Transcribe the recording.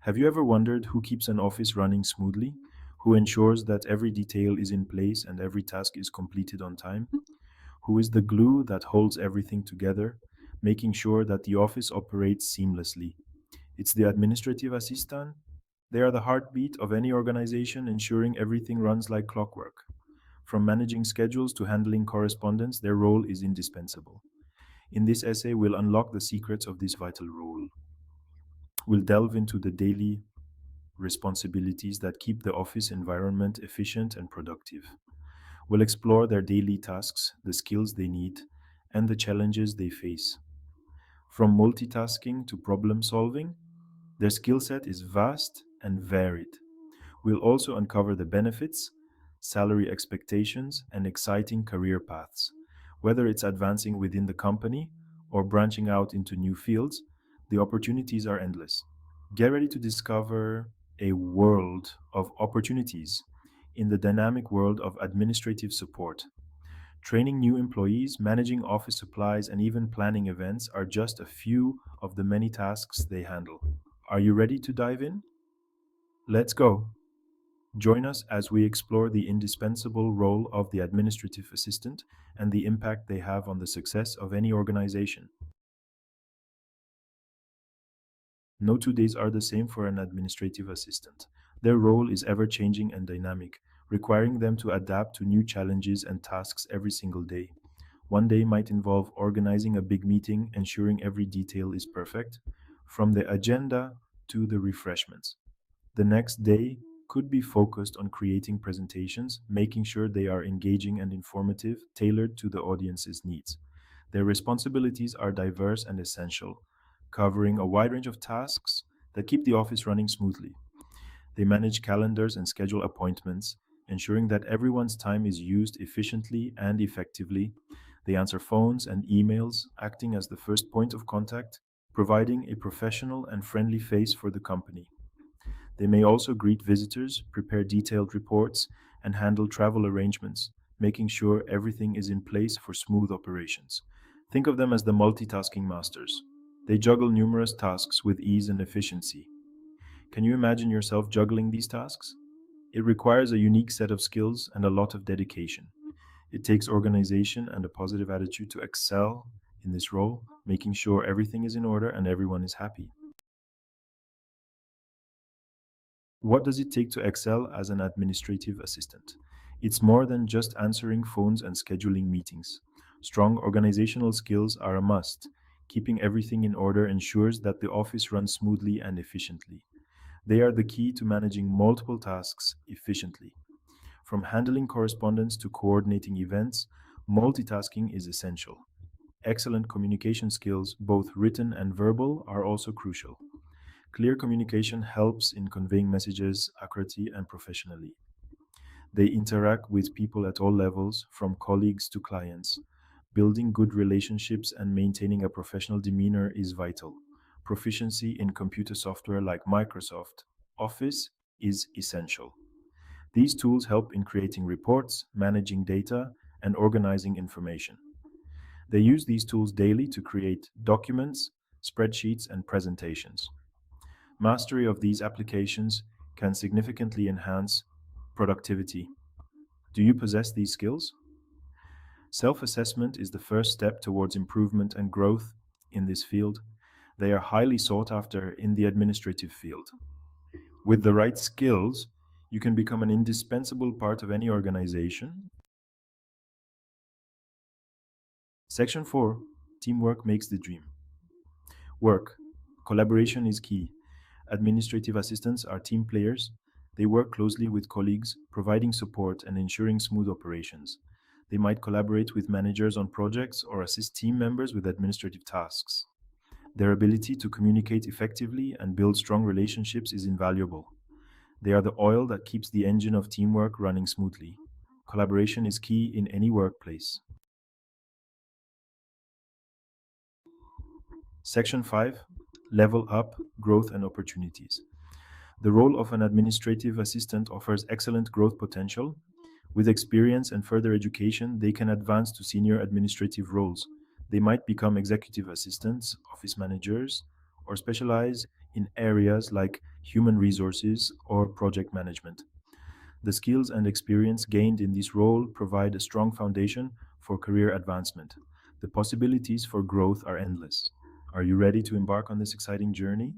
Have you ever wondered who keeps an office running smoothly? Who ensures that every detail is in place and every task is completed on time? Who is the glue that holds everything together, making sure that the office operates seamlessly? It's the administrative assistant. They are the heartbeat of any organization, ensuring everything runs like clockwork. From managing schedules to handling correspondence, their role is indispensable. In this essay, we'll unlock the secrets of this vital role. We'll delve into the daily responsibilities that keep the office environment efficient and productive. We'll explore their daily tasks, the skills they need, and the challenges they face. From multitasking to problem solving, their skill set is vast and varied. We'll also uncover the benefits, salary expectations, and exciting career paths. Whether it's advancing within the company or branching out into new fields, the opportunities are endless. Get ready to discover a world of opportunities in the dynamic world of administrative support. Training new employees, managing office supplies, and even planning events are just a few of the many tasks they handle. Are you ready to dive in? Let's go. Join us as we explore the indispensable role of the administrative assistant and the impact they have on the success of any organization. No 2 days are the same for an administrative assistant. Their role is ever changing and dynamic, requiring them to adapt to new challenges and tasks every single day. One day might involve organizing a big meeting, ensuring every detail is perfect, from the agenda to the refreshments. The next day could be focused on creating presentations, making sure they are engaging and informative, tailored to the audience's needs. Their responsibilities are diverse and essential, covering a wide range of tasks that keep the office running smoothly. They manage calendars and schedule appointments, ensuring that everyone's time is used efficiently and effectively. They answer phones and emails, acting as the first point of contact, providing a professional and friendly face for the company. They may also greet visitors, prepare detailed reports, and handle travel arrangements, making sure everything is in place for smooth operations. Think of them as the multitasking masters. They juggle numerous tasks with ease and efficiency. Can you imagine yourself juggling these tasks? It requires a unique set of skills and a lot of dedication. It takes organization and a positive attitude to excel in this role, making sure everything is in order and everyone is happy. What does it take to excel as an administrative assistant? It's more than just answering phones and scheduling meetings. Strong organizational skills are a must. Keeping everything in order ensures that the office runs smoothly and efficiently. They are the key to managing multiple tasks efficiently. From handling correspondence to coordinating events, multitasking is essential. Excellent communication skills, both written and verbal, are also crucial. Clear communication helps in conveying messages accurately and professionally. They interact with people at all levels, from colleagues to clients. Building good relationships and maintaining a professional demeanor is vital. Proficiency in computer software like Microsoft Office is essential. These tools help in creating reports, managing data, and organizing information. They use these tools daily to create documents, spreadsheets, and presentations. Mastery of these applications can significantly enhance productivity. Do you possess these skills? Self assessment is the first step towards improvement and growth in this field. They are highly sought after in the administrative field. With the right skills, you can become an indispensable part of any organization. Section 4: Teamwork makes the dream. Work. Collaboration is key. Administrative assistants are team players. They work closely with colleagues, providing support and ensuring smooth operations. They might collaborate with managers on projects or assist team members with administrative tasks. Their ability to communicate effectively and build strong relationships is invaluable. They are the oil that keeps the engine of teamwork running smoothly. Collaboration is key in any workplace. Section 5: Level Up, Growth and Opportunities. The role of an administrative assistant offers excellent growth potential. With experience and further education, they can advance to senior administrative roles. They might become executive assistants, office managers, or specialize in areas like human resources, or project management. The skills and experience gained in this role provide a strong foundation for career advancement. The possibilities for growth are endless. Are you ready to embark on this exciting journey?